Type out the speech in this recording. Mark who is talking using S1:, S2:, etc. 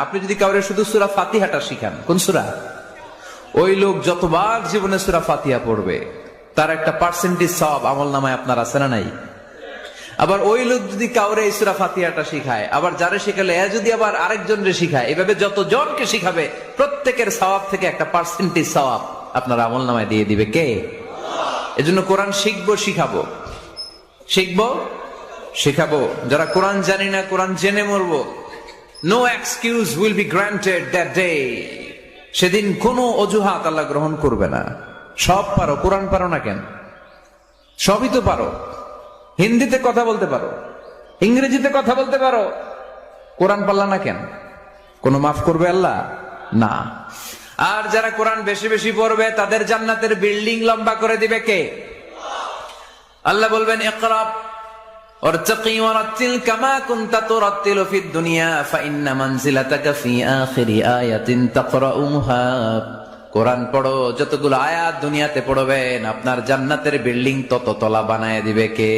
S1: আপনি যদি কাউরে শুধু সূরা ফাতিহাটা শিখান, কোন সূরা, ওই লোক যতবার জীবনে সূরা ফাতিহা পড়বে তার একটা পার্সেন্টেজ সওয়াব আমলনামায় আপনার আছে না নাই? আবার ওই লোক যদি কাউরে এই সূরা ফাতিহাটা শিখায়, আবার যারে শিখালে এ যদি আবার আরেকজনরে শিখায়, এভাবে যতজনকে শিখাবে প্রত্যেকের সওয়াব থেকে একটা পার্সেন্টেজ সওয়াব আপনার আমলনামায় দিয়ে দিবে কে? এজন্য কোরআন শিখবো, শিখাবো, শিখবো, শিখাবো। যারা কোরআন জানি না, কোরআন জেনে মরবো। No excuse will be granted that day. সেদিন কোনো অজুহাত আল্লাহ গ্রহণ করবে না। সব পারো, কোরআন পারো না কেন? সবই তো পারো। হিন্দিতে কথা বলতে পারো, ইংরেজিতে কথা বলতে পারো, কোরআন পারলা না কেন? কোনো মাফ করবে আল্লাহ? না। আর যারা কোরআন বেশি বেশি পড়বে তাদের জান্নাতের বিল্ডিং লম্বা করে দিবে কে? আল্লাহ বলবেন ইকরা ওয়ারতাকি ওয়ারাতিল কামা কুনতা তুরাতিলু ফিদ দুনিয়া ফাইন্না মানজিলাতাকা ফি আখিরি আয়াতিন তাকরাউহা। কোরআন পড়ো, যতগুলো আয়াত দুনিয়াতে পড়বেন আপনার জান্নাতের বিল্ডিং তত তলা বানায় দিবে কে?